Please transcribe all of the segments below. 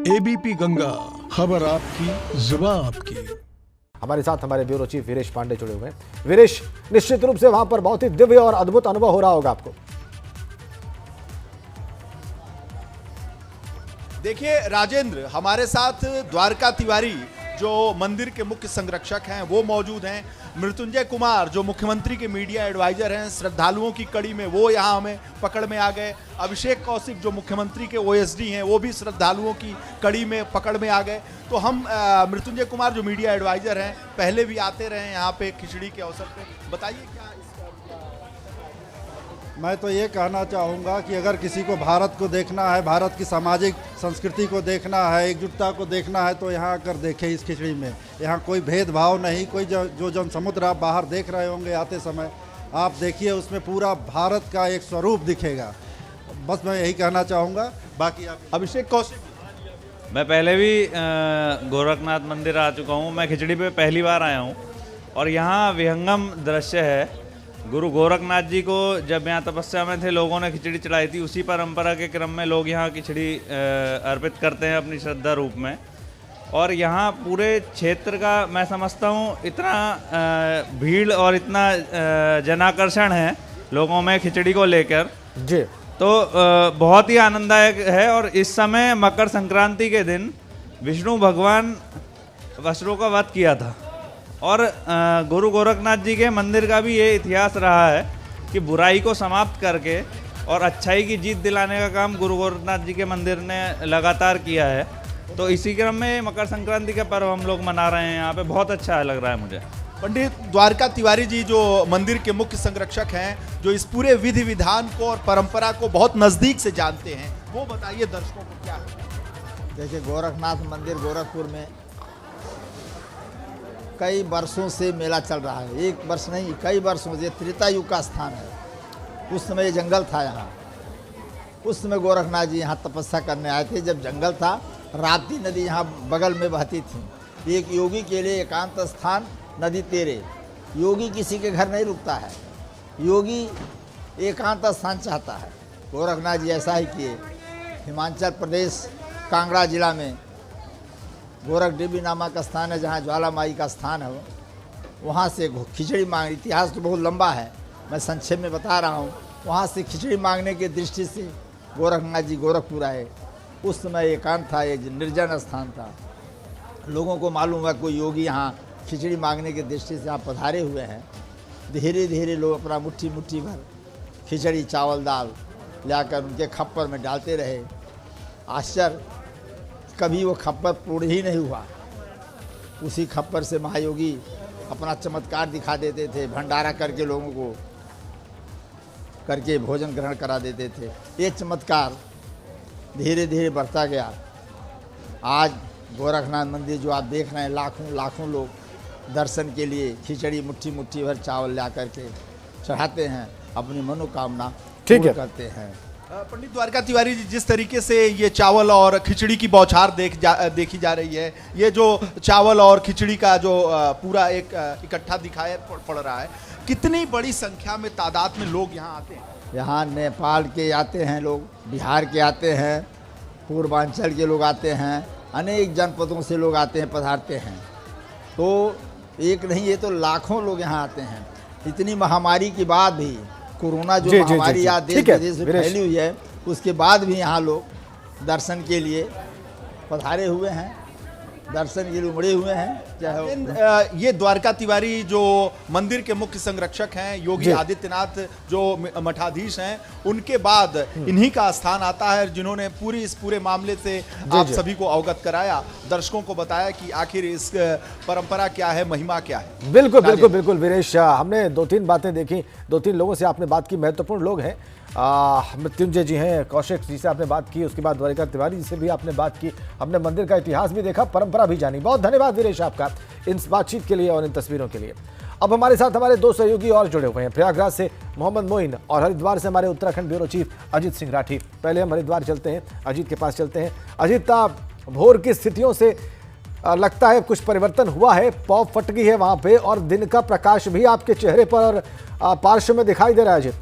ABP Ganga, खबर आपकी, जुबान आपकी। हमारे साथ हमारे ब्यूरो चीफ वीरेश पांडे जुड़े हुए हैं। वीरेश, निश्चित रूप से वहां पर बहुत ही दिव्य और अद्भुत अनुभव हो रहा होगा आपको। देखिए राजेंद्र, हमारे साथ द्वारका तिवारी जो मंदिर के मुख्य संरक्षक हैं वो मौजूद हैं। मृत्युंजय कुमार जो मुख्यमंत्री के मीडिया एडवाइजर हैं, श्रद्धालुओं की कड़ी में वो यहाँ हमें पकड़ में आ गए। अभिषेक कौशिक जो मुख्यमंत्री के ओएसडी हैं वो भी श्रद्धालुओं की कड़ी में पकड़ में आ गए। तो हम मृत्युंजय कुमार जो मीडिया एडवाइजर हैं, पहले भी आते रहे हैं यहाँ पे खिचड़ी के अवसर पे, बताइए क्या मैं तो ये कहना चाहूँगा कि अगर किसी को भारत को देखना है, भारत की सामाजिक संस्कृति को देखना है, एकजुटता को देखना है, तो यहाँ आकर देखें इस खिचड़ी में। यहाँ कोई भेदभाव नहीं, कोई जो जनसमुद्र आप बाहर देख रहे होंगे आते समय, आप देखिए उसमें पूरा भारत का एक स्वरूप दिखेगा। बस मैं यही कहना चाहूँगा। बाकी आप अभिषेक कौशिक। मैं पहले भी गोरखनाथ मंदिर आ चुका हूँ। मैं खिचड़ी पे पहली बार आया हूँ और यहाँ विहंगम दृश्य है। गुरु गोरखनाथ जी को जब यहाँ तपस्या में थे, लोगों ने खिचड़ी चढ़ाई थी। उसी परंपरा के क्रम में लोग यहाँ खिचड़ी अर्पित करते हैं अपनी श्रद्धा रूप में। और यहाँ पूरे क्षेत्र का मैं समझता हूँ इतना भीड़ और इतना जनाकर्षण है लोगों में खिचड़ी को लेकर जी, तो बहुत ही आनंददायक है। और इस समय मकर संक्रांति के दिन विष्णु भगवान असुरों का वध किया था और गुरु गोरखनाथ जी के मंदिर का भी ये इतिहास रहा है कि बुराई को समाप्त करके और अच्छाई की जीत दिलाने का काम गुरु गोरखनाथ जी के मंदिर ने लगातार किया है। तो इसी क्रम में मकर संक्रांति का पर्व हम लोग मना रहे हैं यहाँ पे। बहुत अच्छा लग रहा है मुझे। पंडित द्वारका तिवारी जी जो मंदिर के मुख्य संरक्षक हैं, जो इस पूरे विधि विधान को और परंपरा को बहुत नज़दीक से जानते हैं, वो बताइए दर्शकों को क्या है। देखिए, गोरखनाथ मंदिर गोरखपुर में कई वर्षों से मेला चल रहा है। एक वर्ष नहीं, कई वर्षों से। त्रेता युग का स्थान है। उस समय जंगल था यहाँ। उस समय गोरखनाथ जी यहाँ तपस्या करने आए थे जब जंगल था। राप्ती नदी यहाँ बगल में बहती थी। एक योगी के लिए एकांत स्थान नदी तेरे। योगी किसी के घर नहीं रुकता है, योगी एकांत स्थान चाहता है। गोरखनाथ जी ऐसा ही किए। हिमाचल प्रदेश कांगड़ा जिला में गोरख देवी नामक स्थान है, जहाँ ज्वाला माई का स्थान है। वहाँ से खिचड़ी मांग, इतिहास तो बहुत लंबा है, मैं संक्षेप में बता रहा हूँ। वहाँ से खिचड़ी मांगने की दृष्टि से गोरखनाथ जी गोरखपुर आए। उस समय एकांत था, एक निर्जन स्थान था। लोगों को मालूम हुआ कोई योगी यहाँ खिचड़ी मांगने की दृष्टि से यहाँ पधारे हुए हैं। धीरे धीरे लोग अपना मुट्ठी मुट्ठी भर खिचड़ी चावल दाल लाकर उनके खप्पर में डालते रहे। आश्चर्य, कभी वो खप्पर पूर्ण ही नहीं हुआ। उसी खप्पर से महायोगी अपना चमत्कार दिखा देते थे। भंडारा करके लोगों को करके भोजन ग्रहण करा देते थे। ये चमत्कार धीरे धीरे बढ़ता गया। आज गोरखनाथ मंदिर जो आप देख रहे हैं, लाखों लाखों लोग दर्शन के लिए खिचड़ी मुट्ठी मुट्ठी भर चावल ला करके चढ़ाते हैं, अपनी मनोकामना पूर्ण करते हैं। पंडित द्वारका तिवारी जी, जिस तरीके से ये चावल और खिचड़ी की बौछार देखी जा रही है, ये जो चावल और खिचड़ी का जो पूरा एक इकट्ठा दिखाई पड़ रहा है, कितनी बड़ी संख्या में तादाद में लोग यहाँ आते हैं? यहाँ नेपाल के आते हैं लोग, बिहार के आते हैं, पूर्वांचल के लोग आते हैं, अनेक जनपदों से लोग आते हैं, पधारते हैं। तो एक नहीं, ये तो लाखों लोग यहाँ आते हैं। इतनी महामारी के बाद भी, कोरोना जो महामारी आज देश विदेश में फैली हुई है, उसके बाद भी यहाँ लोग दर्शन के लिए पधारे हुए हैं, दर्शन के लिए उमड़े हुए हैं। चाहे ये द्वारका तिवारी जो मंदिर के मुख्य संरक्षक हैं, योगी आदित्यनाथ जो मठाधीश हैं, उनके बाद इन्हीं का स्थान आता है जिन्होंने इस पूरे मामले से आप सभी को अवगत कराया, दर्शकों को बताया कि आखिर इस परंपरा क्या है, महिमा क्या है। बिल्कुल बिल्कुल बिल्कुल वीरेश, हमने दो तीन बातें देखी, दो तीन लोगों से आपने बात की, महत्वपूर्ण लोग हैं। मृत्युंजय जी हैं, कौशिक जी से आपने बात की, उसके बाद द्वारका तिवारी जी से भी आपने बात की, हमने मंदिर का इतिहास भी देखा, परंपरा भी जानी। बहुत धन्यवाद वीरेश आपका इन बातचीत के लिए और इन तस्वीरों के लिए। अब हमारे साथ हमारे दो सहयोगी और जुड़े हुए हैं। प्रयागराज से मोहम्मद मोइन और हरिद्वार से हमारे उत्तराखंड ब्यूरो चीफ अजीत सिंह राठी। पहले हम हरिद्वार चलते हैं, अजीत के पास चलते हैं। अजीत, भोर की स्थितियों से लगता है कुछ परिवर्तन हुआ है, पौ फट गई है वहां पे और दिन का प्रकाश भी आपके चेहरे पर और पार्श्व में दिखाई दे रहा है अजीत।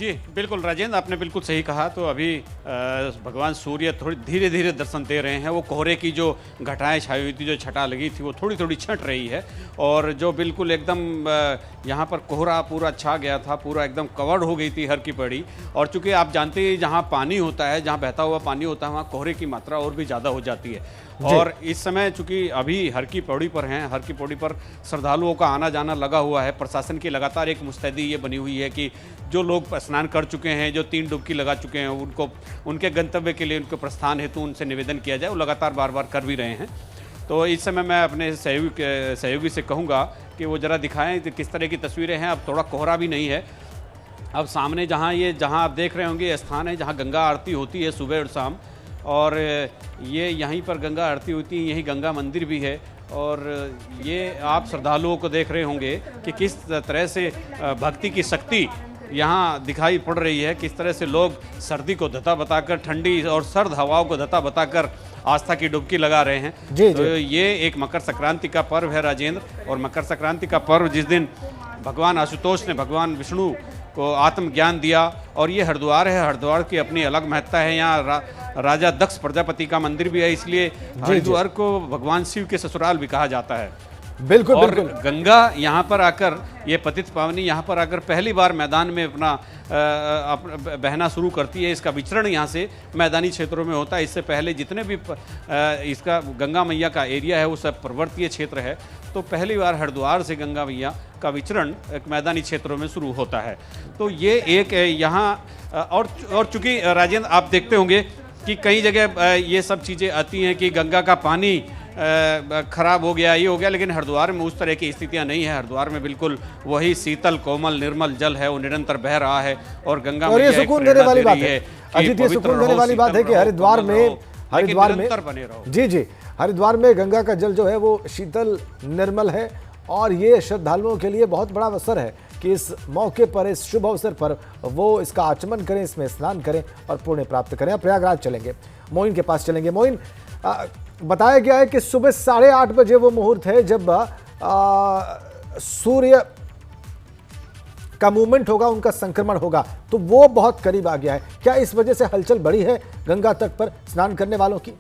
जी बिल्कुल राजेंद्र, आपने बिल्कुल सही कहा। तो अभी भगवान सूर्य थोड़ी धीरे धीरे दर्शन दे रहे हैं। वो कोहरे की जो घटाएं छाई हुई थी, जो छटा लगी थी, वो थोड़ी थोड़ी छट रही है। और जो बिल्कुल एकदम यहाँ पर कोहरा पूरा छा गया था, पूरा एकदम कवर्ड हो गई थी हर की पड़ी। और चूंकि आप जानते हैं जहाँ पानी होता है, जहाँ बहता हुआ पानी होता है, वहाँ कोहरे की मात्रा और भी ज़्यादा हो जाती है। और इस समय चूंकि अभी हर की पौड़ी पर हैं, हर की पौड़ी पर श्रद्धालुओं का आना जाना लगा हुआ है। प्रशासन की लगातार एक मुस्तैदी ये बनी हुई है कि जो लोग स्नान कर चुके हैं, जो 3 डुबकी लगा चुके हैं, उनको उनके गंतव्य के लिए, उनके प्रस्थान हेतु उनसे निवेदन किया जाए। वो लगातार बार बार कर भी रहे हैं। तो इस समय मैं अपने सहयोगी से कहूँगा कि वो ज़रा दिखाएं कि किस तरह की तस्वीरें हैं। अब थोड़ा कोहरा भी नहीं है। अब सामने जहाँ आप देख रहे होंगे, स्थान है जहाँ गंगा आरती होती है सुबह और शाम। और ये यहीं पर गंगा आरती होती है, यहीं गंगा मंदिर भी है। और ये आप श्रद्धालुओं को देख रहे होंगे कि किस तरह से भक्ति की शक्ति यहाँ दिखाई पड़ रही है। किस तरह से लोग सर्दी को धता बताकर, ठंडी और सर्द हवाओं को धता बताकर आस्था की डुबकी लगा रहे हैं। तो ये एक मकर संक्रांति का पर्व है राजेंद्र। और मकर संक्रांति का पर्व जिस दिन भगवान आशुतोष ने भगवान विष्णु को आत्मज्ञान दिया। और ये हरिद्वार है, हरिद्वार की अपनी अलग महत्ता है। यहाँ राजा दक्ष प्रजापति का मंदिर भी है, इसलिए हरिद्वार को भगवान शिव के ससुराल भी कहा जाता है। बिल्कुल और बिल्कुल। गंगा यहाँ पर आकर, ये पतित पावनी यहाँ पर आकर पहली बार मैदान में अपना बहना शुरू करती है। इसका विचरण यहाँ से मैदानी क्षेत्रों में होता है। इससे पहले जितने भी इसका गंगा मैया का एरिया है वो सब पर्वतीय क्षेत्र है। तो पहली बार हरिद्वार से गंगा मैया का विचरण एक मैदानी क्षेत्रों में शुरू होता है। तो ये एक यहाँ और चूंकि राजेंद्र आप देखते होंगे कि कई जगह ये सब चीज़ें आती हैं कि गंगा का पानी खराब हो गया, ये हो गया, लेकिन हरिद्वार में उस तरह की स्थितियां नहीं है। हरिद्वार में बिल्कुल वही शीतल कोमल निर्मल जल है, वो निरंतर बह रहा है। और गंगा और ये सुकून देने वाली बात है, अजीत, ये सुकून देने वाली बात है कि हरिद्वार में बने रहो। जी हरिद्वार में गंगा का जल जो है वो शीतल निर्मल है। और ये श्रद्धालुओं के लिए बहुत बड़ा अवसर है कि इस मौके पर, इस शुभ अवसर पर वो इसका आचमन करें, इसमें स्नान करें और पुण्य प्राप्त करें। प्रयागराज चलेंगे, मोइन के पास चलेंगे। मोइन, बताया गया है कि सुबह 8:30 बजे वो मुहूर्त है जब सूर्य का मूवमेंट होगा, उनका संक्रमण होगा। तो वो बहुत करीब आ गया है। क्या इस वजह से हलचल बढ़ी है गंगा तट पर स्नान करने वालों की?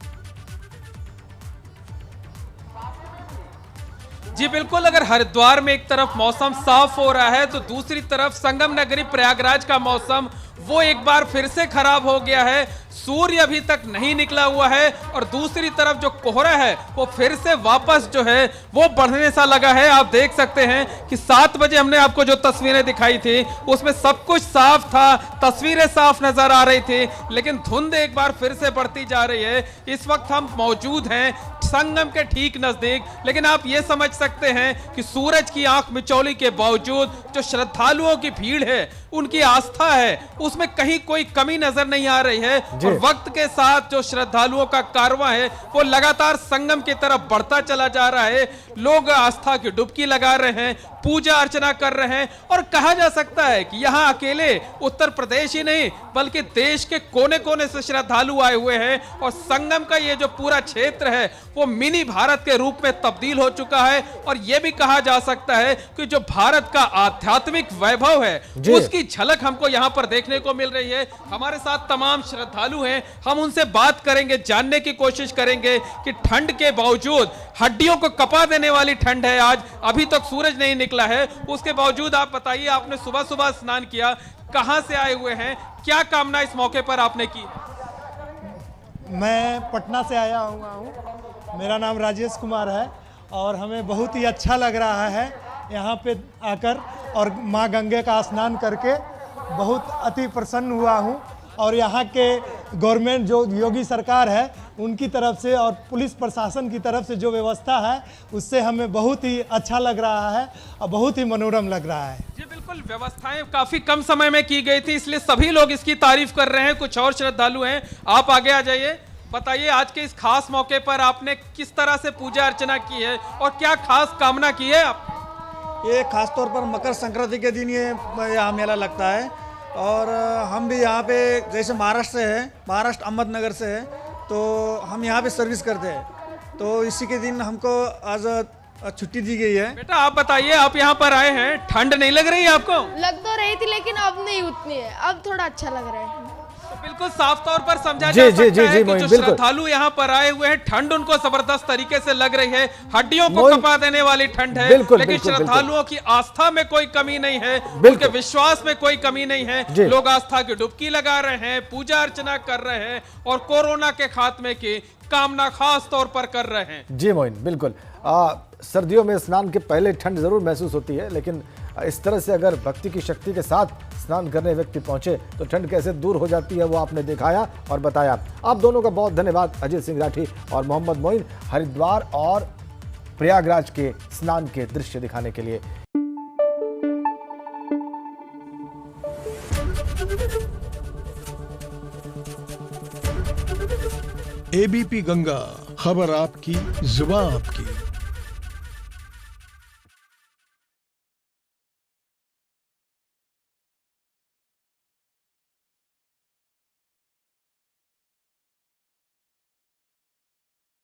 जी बिल्कुल, अगर हरिद्वार में एक तरफ मौसम साफ हो रहा है तो दूसरी तरफ संगम नगरी प्रयागराज का मौसम वो एक बार फिर से खराब हो गया है। सूर्य अभी तक नहीं निकला हुआ है और दूसरी तरफ जो कोहरा है वो फिर से वापस जो है वो बढ़ने सा लगा है। आप देख सकते हैं कि 7 बजे हमने आपको जो तस्वीरें दिखाई थी उसमें सब कुछ साफ था, तस्वीरें साफ नजर आ रही थी, लेकिन धुंध एक बार फिर से बढ़ती जा रही है। इस वक्त हम मौजूद हैं संगम के ठीक नजदीक, लेकिन आप ये समझ सकते हैं कि सूरज की आंख मिचौली के बावजूद जो श्रद्धालुओं की भीड़ है, उनकी आस्था है, उसमें कहीं कोई कमी नजर नहीं आ रही है। और वक्त के साथ जो श्रद्धालुओं का कारवां है वो लगातार संगम की तरफ बढ़ता चला जा रहा है। लोग आस्था की डुबकी लगा रहे हैं, पूजा अर्चना कर रहे हैं। और कहा जा सकता है कि यहाँ अकेले उत्तर प्रदेश ही नहीं बल्कि देश के कोने कोने से श्रद्धालु आए हुए हैं। और संगम का ये जो पूरा क्षेत्र है वो मिनी भारत के रूप में तब्दील हो चुका है। और यह भी कहा जा सकता है कि जो भारत का आध्यात्मिक वैभव है उसकी झलक हमको यहाँ पर देखने को मिल रही है। हमारे साथ तमाम श्रद्धालु हैं, हम उनसे बात करेंगे, जानने की कोशिश करेंगे कि ठंड के बावजूद, हड्डियों को कपा देने वाली ठंड है आज, अभी तक सूरज नहीं निकला है, उसके बावजूद आप बताइए, आपने सुबह सुबह स्नान किया, कहां से आए हुए हैं, क्या कामना इस मौके पर आपने की? मैं पटना से आया हुआ हूँ, मेरा नाम राजेश कुमार है और हमें बहुत ही अच्छा लग रहा है यहाँ पे आकर और माँ गंगे का स्नान करके बहुत अति प्रसन्न हुआ हूँ। और यहाँ के गवर्नमेंट जो योगी सरकार है उनकी तरफ से और पुलिस प्रशासन की तरफ से जो व्यवस्था है उससे हमें बहुत ही अच्छा लग रहा है और बहुत ही मनोरम लग रहा है। जी बिल्कुल, व्यवस्थाएं काफी कम समय में की गई थी, इसलिए सभी लोग इसकी तारीफ कर रहे हैं। कुछ और श्रद्धालु हैं, आप आगे आ जाइए, बताइए आज के इस खास मौके पर आपने किस तरह से पूजा अर्चना की है और क्या खास कामना की है आप? ये खास तौर पर मकर संक्रांति के दिन ये यहाँ मेला लगता है और हम भी यहाँ पे जैसे महाराष्ट्र से है, महाराष्ट्र अहमदनगर से है, तो हम यहाँ पे सर्विस करते हैं। तो इसी के दिन हमको आज छुट्टी दी गई है। बेटा आप बताइए, आप यहाँ पर आए हैं, ठंड नहीं लग रही है आपको? लग तो रही थी लेकिन अब नहीं उतनी है, अब थोड़ा अच्छा लग रहा है। तो बिल्कुल साफ तौर पर समझा जी, जा जी, सकता जी, है जी, कि मोइन, जो बिल्कुल। श्रद्धालु यहाँ पर आए हुए हैं, ठंड उनको जबरदस्त तरीके से लग रही है, हड्डियों को मोइन, कपा देने वाली ठंड है। बिल्कुल, लेकिन बिल्कुल, श्रद्धालुओं की आस्था में कोई कमी नहीं है, बिल्कुल। उनके विश्वास में कोई कमी नहीं जी। है। लोग आस्था की डुबकी लगा रहे हैं, पूजा अर्चना कर रहे हैं और कोरोना के खात्मे की कामना खास तौर पर कर रहे हैं। जी मोइन, बिल्कुल। सर्दियों में स्नान के पहले ठंड जरूर महसूस होती है, लेकिन इस तरह से अगर भक्ति की शक्ति के साथ स्नान करने व्यक्ति पहुंचे तो ठंड कैसे दूर हो जाती है वो आपने दिखाया और बताया। आप दोनों का बहुत धन्यवाद, अजीत सिंह राठी और मोहम्मद मोइन, हरिद्वार और प्रयागराज के स्नान के दृश्य दिखाने के लिए। एबीपी गंगा, खबर आपकी, जुबान आपकी।